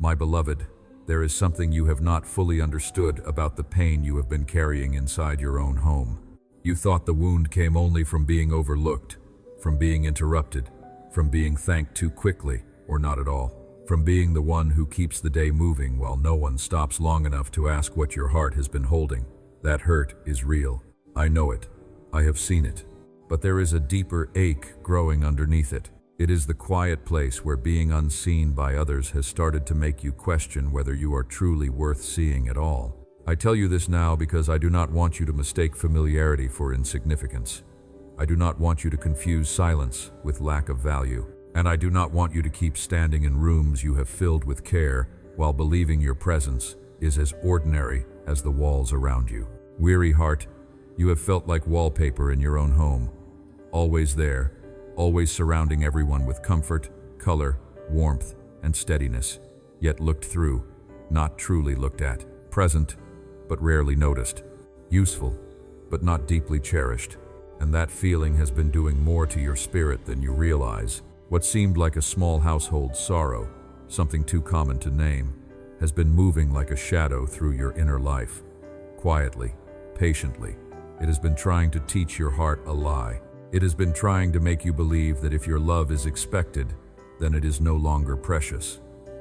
My beloved, there is something you have not fully understood about the pain you have been carrying inside your own home. You thought the wound came only from being overlooked, from being interrupted, from being thanked too quickly, or not at all, from being the one who keeps the day moving while no one stops long enough to ask what your heart has been holding. That hurt is real. I know it. I have seen it. But there is a deeper ache growing underneath it. It is the quiet place where being unseen by others has started to make you question whether you are truly worth seeing at all. I tell you this now because I do not want you to mistake familiarity for insignificance. I do not want you to confuse silence with lack of value. And I do not want you to keep standing in rooms you have filled with care while believing your presence is as ordinary as the walls around you. Weary heart, you have felt like wallpaper in your own home. Always there, always surrounding everyone with comfort, color, warmth, and steadiness, yet looked through, not truly looked at. Present, but rarely noticed. Useful, but not deeply cherished. And that feeling has been doing more to your spirit than you realize. What seemed like a small household sorrow, something too common to name, has been moving like a shadow through your inner life. Quietly, patiently, it has been trying to teach your heart a lie. It has been trying to make you believe that if your love is expected, then it is no longer precious.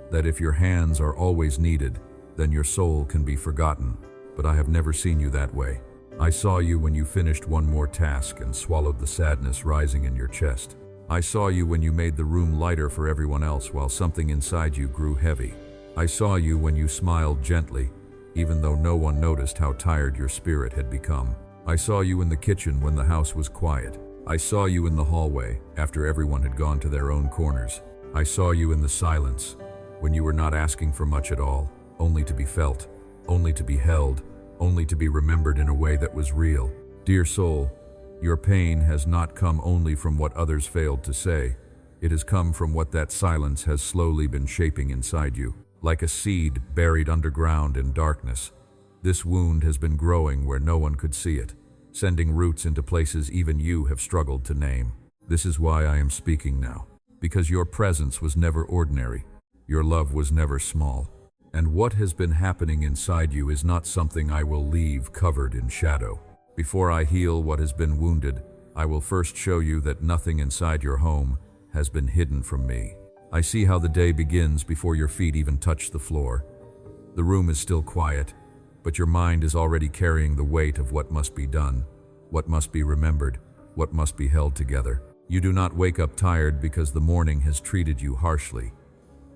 That if your hands are always needed, then your soul can be forgotten. But I have never seen you that way. I saw you when you finished one more task and swallowed the sadness rising in your chest. I saw you when you made the room lighter for everyone else while something inside you grew heavy. I saw you when you smiled gently, even though no one noticed how tired your spirit had become. I saw you in the kitchen when the house was quiet. I saw you in the hallway after everyone had gone to their own corners. I saw you in the silence when you were not asking for much at all, only to be felt, only to be held, only to be remembered in a way that was real. Dear soul, your pain has not come only from what others failed to say. It has come from what that silence has slowly been shaping inside you. Like a seed buried underground in darkness, this wound has been growing where no one could see it, sending roots into places even you have struggled to name. This is why I am speaking now, because your presence was never ordinary. Your love was never small. And what has been happening inside you is not something I will leave covered in shadow. Before I heal what has been wounded, I will first show you that nothing inside your home has been hidden from me. I see how the day begins before your feet even touch the floor. The room is still quiet, but your mind is already carrying the weight of what must be done, what must be remembered, what must be held together. You do not wake up tired because the morning has treated you harshly.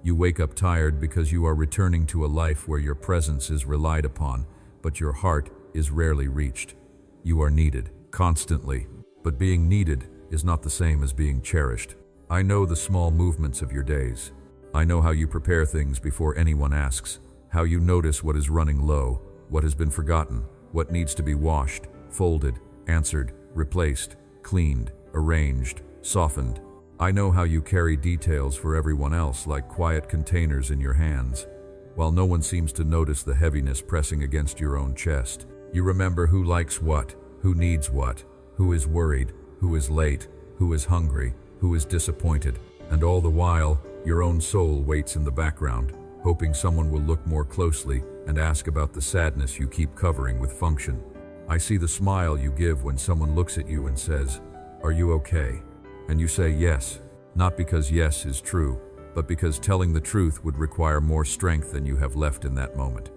You wake up tired because you are returning to a life where your presence is relied upon, but your heart is rarely reached. You are needed, constantly, but being needed is not the same as being cherished. I know the small movements of your days. I know how you prepare things before anyone asks, how you notice what is running low, what has been forgotten, what needs to be washed, folded, answered, replaced, cleaned, arranged, softened. I know how you carry details for everyone else like quiet containers in your hands, while no one seems to notice the heaviness pressing against your own chest. You remember who likes what, who needs what, who is worried, who is late, who is hungry, who is disappointed, and all the while, your own soul waits in the background, hoping someone will look more closely and ask about the sadness you keep covering with function. I see the smile you give when someone looks at you and says, "Are you okay?" And you say yes, not because yes is true, but because telling the truth would require more strength than you have left in that moment.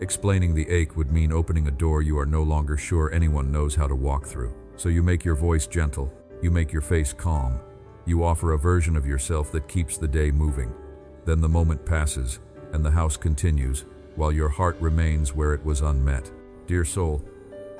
Explaining the ache would mean opening a door you are no longer sure anyone knows how to walk through. So you make your voice gentle, you make your face calm, you offer a version of yourself that keeps the day moving. Then the moment passes, and the house continues, while your heart remains where it was unmet. Dear soul,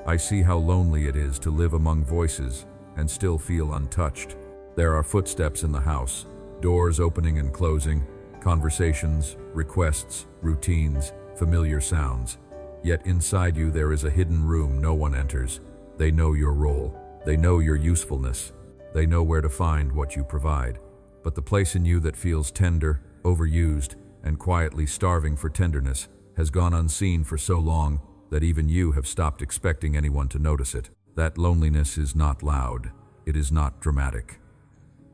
I see how lonely it is to live among voices and still feel untouched. There are footsteps in the house, doors opening and closing, conversations, requests, routines, familiar sounds. Yet inside you there is a hidden room no one enters. They know your role. They know your usefulness. They know where to find what you provide. But the place in you that feels tender, overused, and quietly starving for tenderness has gone unseen for so long that even you have stopped expecting anyone to notice it. That loneliness is not loud. It is not dramatic.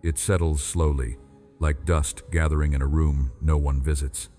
It settles slowly, like dust gathering in a room no one visits.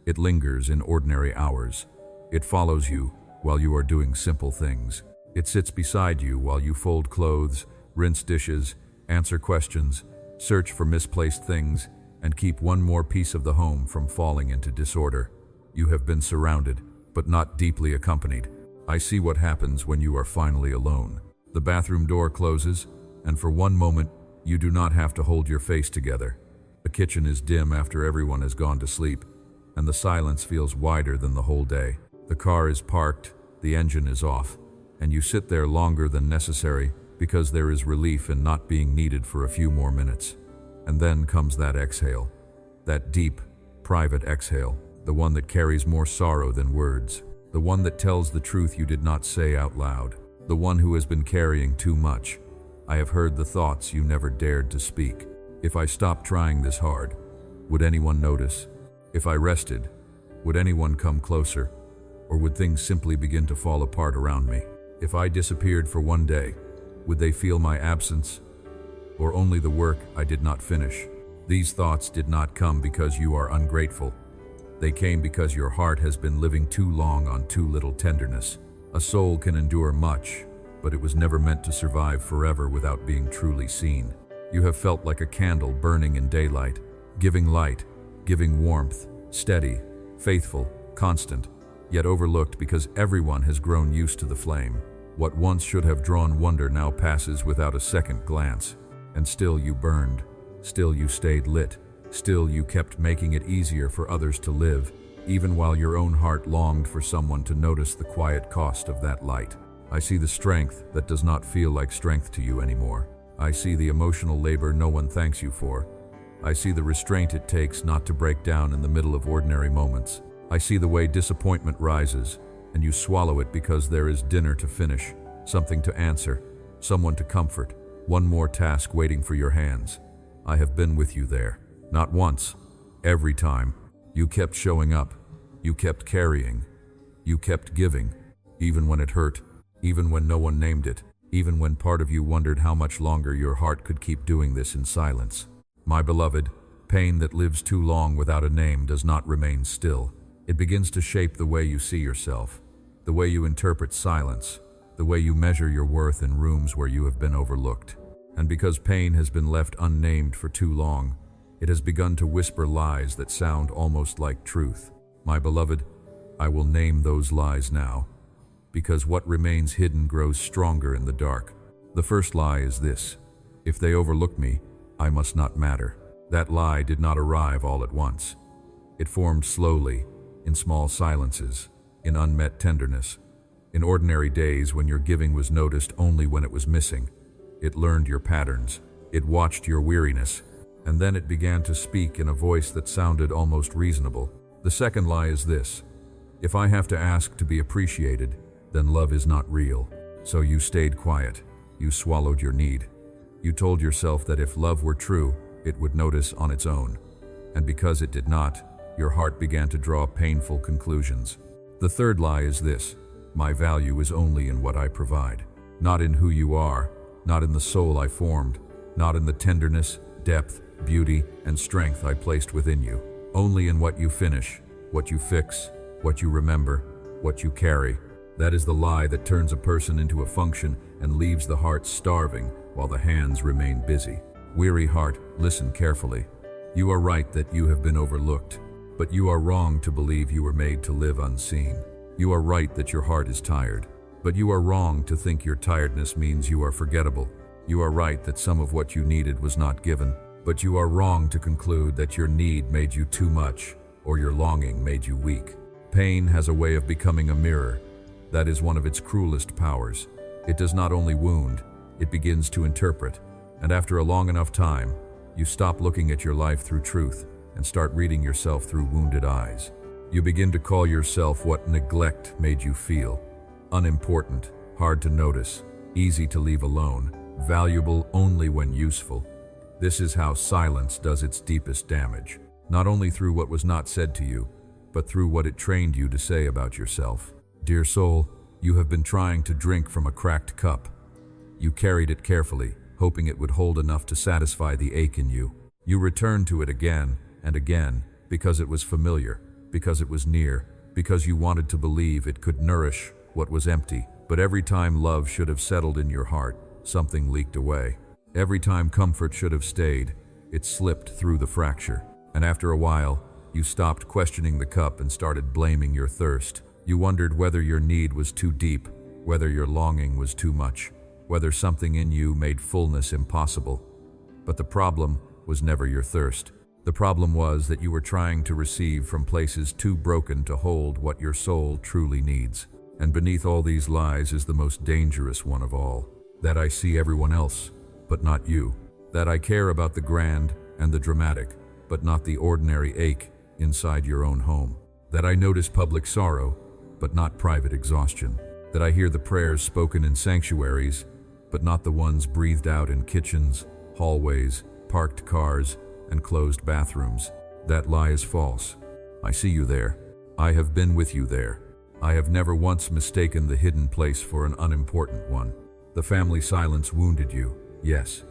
It lingers in ordinary hours. It follows you while you are doing simple things. It sits beside you while you fold clothes, rinse dishes, answer questions, search for misplaced things, and keep one more piece of the home from falling into disorder. You have been surrounded, but not deeply accompanied. I see what happens when you are finally alone. The bathroom door closes, and for one moment, you do not have to hold your face together. The kitchen is dim after everyone has gone to sleep, and the silence feels wider than the whole day. The car is parked, the engine is off, and you sit there longer than necessary because there is relief in not being needed for a few more minutes. And then comes that exhale, that deep, private exhale, the one that carries more sorrow than words, the one that tells the truth you did not say out loud, the one who has been carrying too much. I have heard the thoughts you never dared to speak. If I stopped trying this hard, would anyone notice? If I rested, would anyone come closer? Or would things simply begin to fall apart around me? If I disappeared for one day, would they feel my absence? Or only the work I did not finish? These thoughts did not come because you are ungrateful. They came because your heart has been living too long on too little tenderness. A soul can endure much, but it was never meant to survive forever without being truly seen. You have felt like a candle burning in daylight, giving light, giving warmth, steady, faithful, constant, yet overlooked because everyone has grown used to the flame. What once should have drawn wonder now passes without a second glance. And still you burned, still you stayed lit, still you kept making it easier for others to live, even while your own heart longed for someone to notice the quiet cost of that light. I see the strength that does not feel like strength to you anymore. I see the emotional labor no one thanks you for. I see the restraint it takes not to break down in the middle of ordinary moments. I see the way disappointment rises, and you swallow it because there is dinner to finish, something to answer, someone to comfort, one more task waiting for your hands. I have been with you there. Not once, every time. You kept showing up. You kept carrying. You kept giving, even when it hurt, even when no one named it, even when part of you wondered how much longer your heart could keep doing this in silence. My beloved, pain that lives too long without a name does not remain still. It begins to shape the way you see yourself, the way you interpret silence, the way you measure your worth in rooms where you have been overlooked. And because pain has been left unnamed for too long, it has begun to whisper lies that sound almost like truth. My beloved, I will name those lies now, because what remains hidden grows stronger in the dark. The first lie is this: if they overlook me, I must not matter. That lie did not arrive all at once. It formed slowly, in small silences, in unmet tenderness. In ordinary days when your giving was noticed only when it was missing. It learned your patterns. It watched your weariness. And then it began to speak in a voice that sounded almost reasonable. The second lie is this: if I have to ask to be appreciated, then love is not real. So you stayed quiet. You swallowed your need. You told yourself that if love were true, it would notice on its own. And because it did not, your heart began to draw painful conclusions. The third lie is this: my value is only in what I provide. Not in who you are, not in the soul I formed, not in the tenderness, depth, beauty, and strength I placed within you. Only in what you finish, what you fix, what you remember, what you carry. That is the lie that turns a person into a function and leaves the heart starving while the hands remain busy. Weary heart, listen carefully. You are right that you have been overlooked, but you are wrong to believe you were made to live unseen. You are right that your heart is tired, but you are wrong to think your tiredness means you are forgettable. You are right that some of what you needed was not given, but you are wrong to conclude that your need made you too much or your longing made you weak. Pain has a way of becoming a mirror. That is one of its cruelest powers. It does not only wound, it begins to interpret. And after a long enough time, you stop looking at your life through truth and start reading yourself through wounded eyes. You begin to call yourself what neglect made you feel. Unimportant, hard to notice, easy to leave alone, valuable only when useful. This is how silence does its deepest damage, not only through what was not said to you, but through what it trained you to say about yourself. Dear soul, you have been trying to drink from a cracked cup. You carried it carefully, hoping it would hold enough to satisfy the ache in you. You returned to it again and again because it was familiar, because it was near, because you wanted to believe it could nourish what was empty. But every time love should have settled in your heart, something leaked away. Every time comfort should have stayed, it slipped through the fracture. And after a while, you stopped questioning the cup and started blaming your thirst. You wondered whether your need was too deep, whether your longing was too much, whether something in you made fullness impossible. But the problem was never your thirst. The problem was that you were trying to receive from places too broken to hold what your soul truly needs. And beneath all these lies is the most dangerous one of all, that I see everyone else, but not you. That I care about the grand and the dramatic, but not the ordinary ache inside your own home. That I notice public sorrow, but not private exhaustion. That I hear the prayers spoken in sanctuaries, but not the ones breathed out in kitchens, hallways, parked cars, and closed bathrooms. That lie is false. I see you there. I have been with you there. I have never once mistaken the hidden place for an unimportant one. The family silence wounded you, yes.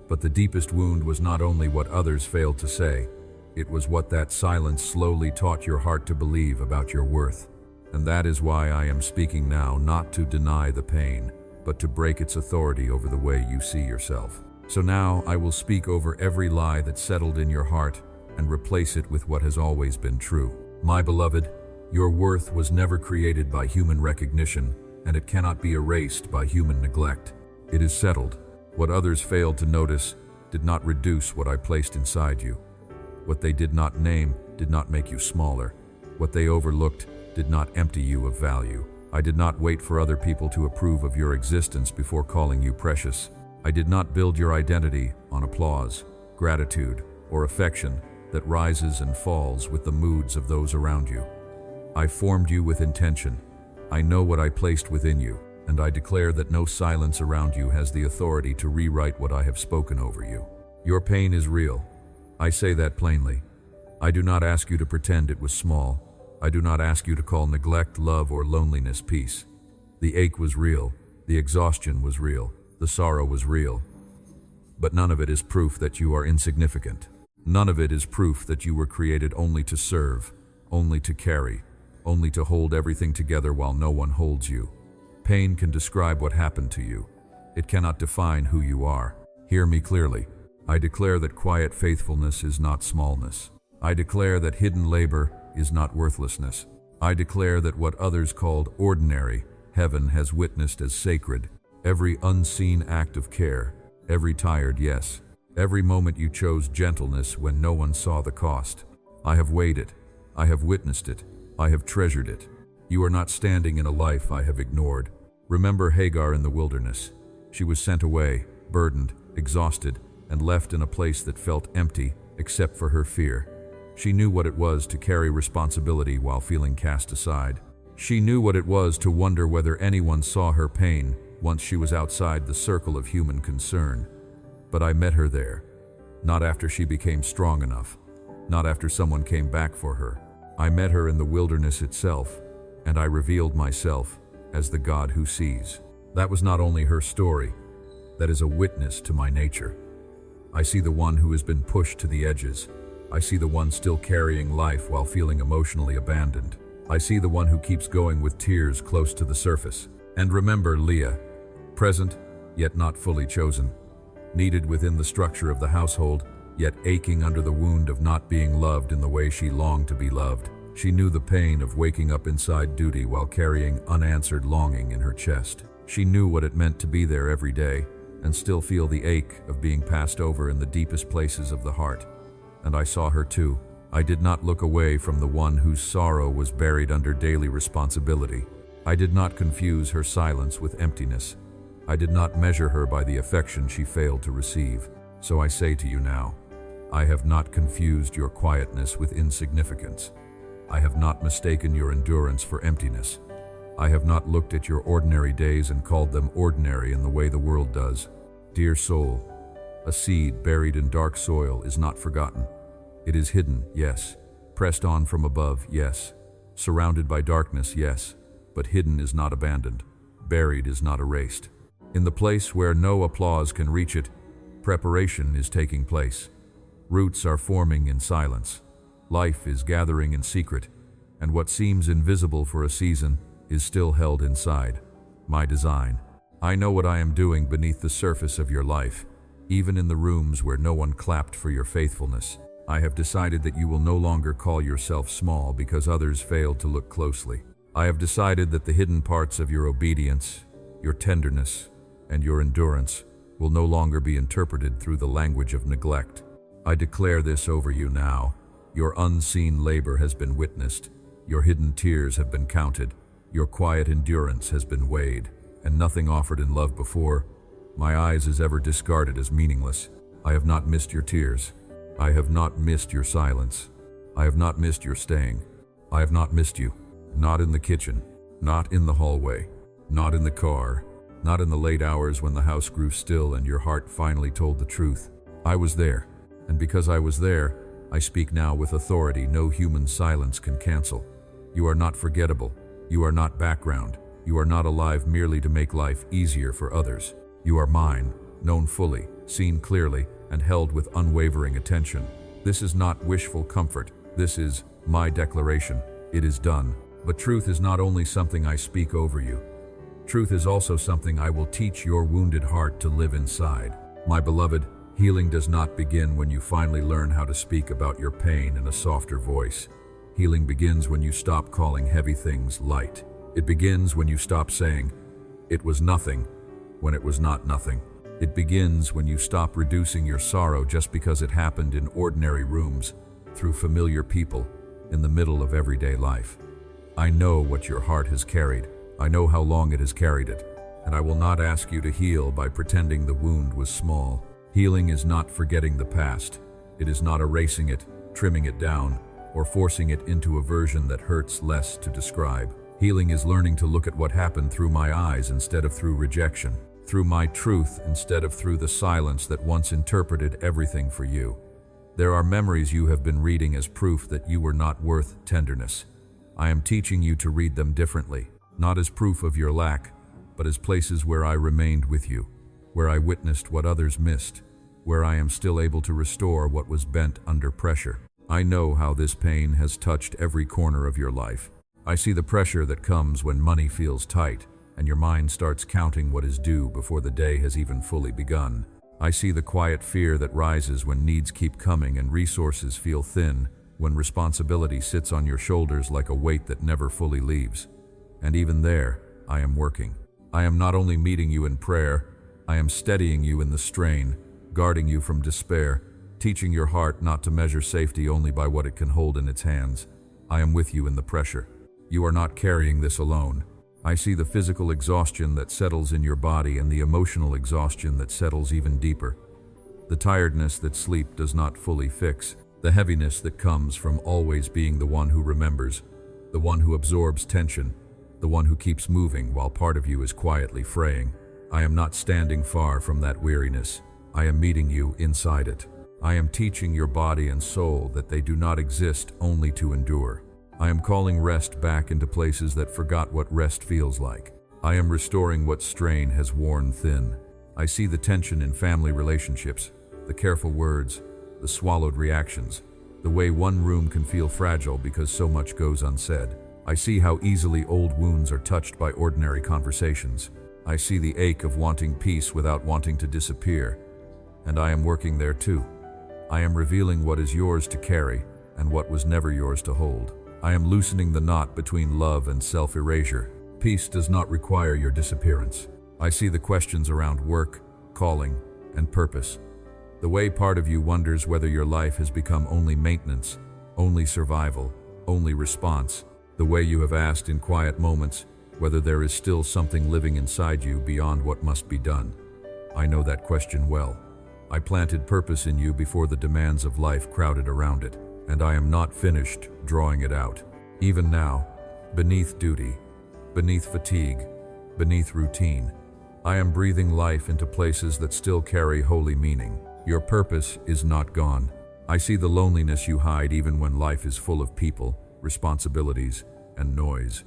But the deepest wound was not only what others failed to say, it was what that silence slowly taught your heart to believe about your worth. And that is why I am speaking now, not to deny the pain, but to break its authority over the way you see yourself. So now I will speak over every lie that settled in your heart and replace it with what has always been true. My beloved, your worth was never created by human recognition, and it cannot be erased by human neglect. It is settled. What others failed to notice did not reduce what I placed inside you. What they did not name did not make you smaller. What they overlooked did not empty you of value. I did not wait for other people to approve of your existence before calling you precious. I did not build your identity on applause, gratitude, or affection that rises and falls with the moods of those around you. I formed you with intention. I know what I placed within you, and I declare that no silence around you has the authority to rewrite what I have spoken over you. Your pain is real. I say that plainly. I do not ask you to pretend it was small. I do not ask you to call neglect, love, or loneliness peace. The ache was real. The exhaustion was real. The sorrow was real. But none of it is proof that you are insignificant. None of it is proof that you were created only to serve, only to carry, only to hold everything together while no one holds you. Pain can describe what happened to you. It cannot define who you are. Hear me clearly. I declare that quiet faithfulness is not smallness. I declare that hidden labor is not worthlessness. I declare that what others called ordinary, heaven has witnessed as sacred. Every unseen act of care, every tired yes, every moment you chose gentleness when no one saw the cost. I have weighed it. I have witnessed it. I have treasured it. You are not standing in a life I have ignored. Remember Hagar in the wilderness. She was sent away, burdened, exhausted, and left in a place that felt empty except for her fear. She knew what it was to carry responsibility while feeling cast aside. She knew what it was to wonder whether anyone saw her pain once she was outside the circle of human concern. But I met her there, not after she became strong enough, not after someone came back for her. I met her in the wilderness itself, and I revealed myself as the God who sees. That was not only her story, that is a witness to my nature. I see the one who has been pushed to the edges. I see the one still carrying life while feeling emotionally abandoned. I see the one who keeps going with tears close to the surface. And remember Leah, present, yet not fully chosen, needed within the structure of the household, yet aching under the wound of not being loved in the way she longed to be loved. She knew the pain of waking up inside duty while carrying unanswered longing in her chest. She knew what it meant to be there every day and still feel the ache of being passed over in the deepest places of the heart. And I saw her too. I did not look away from the one whose sorrow was buried under daily responsibility. I did not confuse her silence with emptiness. I did not measure her by the affection she failed to receive. So I say to you now, I have not confused your quietness with insignificance. I have not mistaken your endurance for emptiness. I have not looked at your ordinary days and called them ordinary in the way the world does. Dear soul, a seed buried in dark soil is not forgotten. It is hidden, yes. Pressed on from above, yes. Surrounded by darkness, yes. But hidden is not abandoned. Buried is not erased. In the place where no applause can reach it, preparation is taking place. Roots are forming in silence. Life is gathering in secret, And what seems invisible for a season is still held inside. My design. I know what I am doing beneath the surface of your life, even in the rooms where no one clapped for your faithfulness. I have decided that you will no longer call yourself small because others failed to look closely. I have decided that the hidden parts of your obedience, your tenderness, and your endurance will no longer be interpreted through the language of neglect. I declare this over you now. Your unseen labor has been witnessed. Your hidden tears have been counted. Your quiet endurance has been weighed, and nothing offered in love before my eyes is ever discarded as meaningless. I have not missed your tears. I have not missed your silence. I have not missed your staying. I have not missed you. Not in the kitchen, not in the hallway, not in the car, not in the late hours when the house grew still and your heart finally told the truth. I was there, and because I was there, I speak now with authority no human silence can cancel. You are not forgettable. You are not background. You are not alive merely to make life easier for others. You are mine, known fully, seen clearly, and held with unwavering attention. This is not wishful comfort. This is my declaration. It is done. But truth is not only something I speak over you. Truth is also something I will teach your wounded heart to live inside. My beloved, healing does not begin when you finally learn how to speak about your pain in a softer voice. Healing begins when you stop calling heavy things light. It begins when you stop saying, "It was nothing," when it was not nothing. It begins when you stop reducing your sorrow just because it happened in ordinary rooms, through familiar people, in the middle of everyday life. I know what your heart has carried. I know how long it has carried it, and I will not ask you to heal by pretending the wound was small. Healing is not forgetting the past. It is not erasing it, trimming it down, or forcing it into a version that hurts less to describe. Healing is learning to look at what happened through my eyes instead of through rejection, through my truth instead of through the silence that once interpreted everything for you. There are memories you have been reading as proof that you were not worth tenderness. I am teaching you to read them differently, not as proof of your lack, but as places where I remained with you, where I witnessed what others missed, where I am still able to restore what was bent under pressure. I know how this pain has touched every corner of your life. I see the pressure that comes when money feels tight, and your mind starts counting what is due before the day has even fully begun. I see the quiet fear that rises when needs keep coming and resources feel thin, when responsibility sits on your shoulders like a weight that never fully leaves. And even there, I am working. I am not only meeting you in prayer, I am steadying you in the strain, guarding you from despair, teaching your heart not to measure safety only by what it can hold in its hands. I am with you in the pressure. You are not carrying this alone. I see the physical exhaustion that settles in your body and the emotional exhaustion that settles even deeper. The tiredness that sleep does not fully fix. The heaviness that comes from always being the one who remembers, the one who absorbs tension, the one who keeps moving while part of you is quietly fraying. I am not standing far from that weariness. I am meeting you inside it. I am teaching your body and soul that they do not exist only to endure. I am calling rest back into places that forgot what rest feels like. I am restoring what strain has worn thin. I see the tension in family relationships, the careful words, the swallowed reactions, the way one room can feel fragile because so much goes unsaid. I see how easily old wounds are touched by ordinary conversations. I see the ache of wanting peace without wanting to disappear, and I am working there too. I am revealing what is yours to carry and what was never yours to hold. I am loosening the knot between love and self-erasure. Peace does not require your disappearance. I see the questions around work, calling, and purpose. The way part of you wonders whether your life has become only maintenance, only survival, only response. The way you have asked in quiet moments whether there is still something living inside you beyond what must be done. I know that question well. I planted purpose in you before the demands of life crowded around it, and I am not finished drawing it out. Even now, beneath duty, beneath fatigue, beneath routine, I am breathing life into places that still carry holy meaning. Your purpose is not gone. I see the loneliness you hide even when life is full of people, responsibilities, and noise.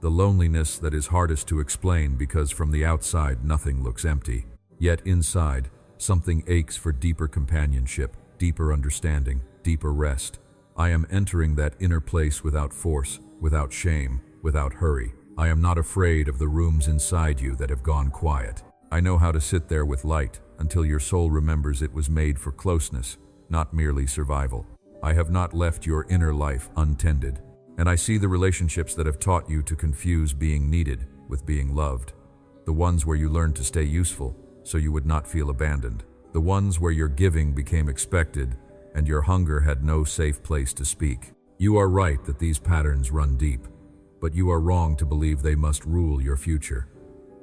The loneliness that is hardest to explain because from the outside nothing looks empty. Yet inside, something aches for deeper companionship, deeper understanding, deeper rest. I am entering that inner place without force, without shame, without hurry. I am not afraid of the rooms inside you that have gone quiet. I know how to sit there with light until your soul remembers it was made for closeness, not merely survival. I have not left your inner life untended, and I see the relationships that have taught you to confuse being needed with being loved. The ones where you learned to stay useful so you would not feel abandoned. The ones where your giving became expected and your hunger had no safe place to speak. You are right that these patterns run deep, but you are wrong to believe they must rule your future.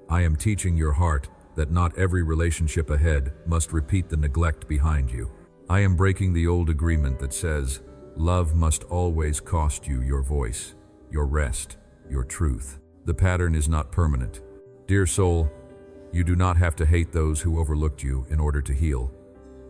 I am teaching your heart that not every relationship ahead must repeat the neglect behind you. I am breaking the old agreement that says, love must always cost you your voice, your rest, your truth. The pattern is not permanent. Dear soul, you do not have to hate those who overlooked you in order to heal,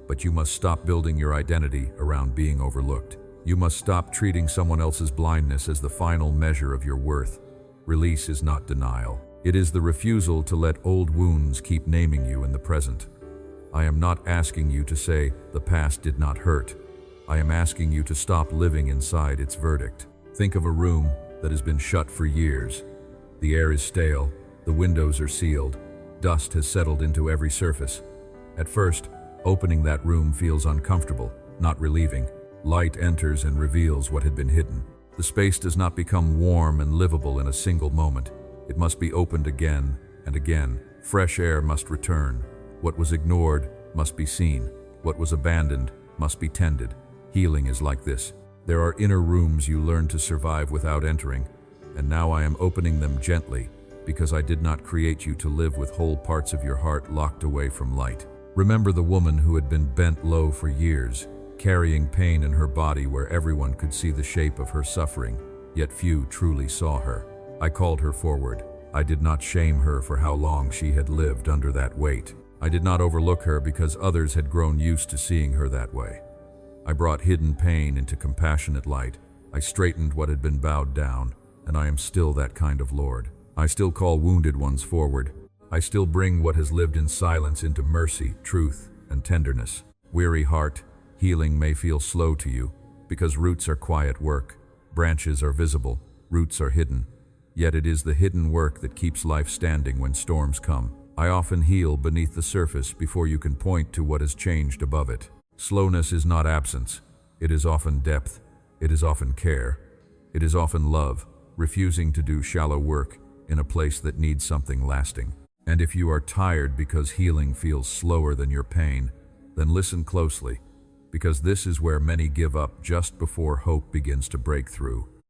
but you must stop building your identity around being overlooked. You must stop treating someone else's blindness as the final measure of your worth. Release is not denial. It is the refusal to let old wounds keep naming you in the present. I am not asking you to say, the past did not hurt. I am asking you to stop living inside its verdict. Think of a room that has been shut for years. The air is stale, the windows are sealed, dust has settled into every surface. At first, opening that room feels uncomfortable, not relieving. Light enters and reveals what had been hidden. The space does not become warm and livable in a single moment. It must be opened again and again. Fresh air must return. What was ignored must be seen. What was abandoned must be tended. Healing is like this. There are inner rooms you learned to survive without entering, and now I am opening them gently because I did not create you to live with whole parts of your heart locked away from light. Remember the woman who had been bent low for years, carrying pain in her body where everyone could see the shape of her suffering, yet few truly saw her. I called her forward. I did not shame her for how long she had lived under that weight. I did not overlook her because others had grown used to seeing her that way. I brought hidden pain into compassionate light. I straightened what had been bowed down, and I am still that kind of Lord. I still call wounded ones forward. I still bring what has lived in silence into mercy, truth, and tenderness. Weary heart, healing may feel slow to you because roots are quiet work. Branches are visible, roots are hidden. Yet it is the hidden work that keeps life standing when storms come. I often heal beneath the surface before you can point to what has changed above it. Slowness is not absence. It is often depth. It is often care. It is often love, refusing to do shallow work in a place that needs something lasting. And if you are tired because healing feels slower than your pain, then listen closely, because this is where many give up just before hope begins to break through.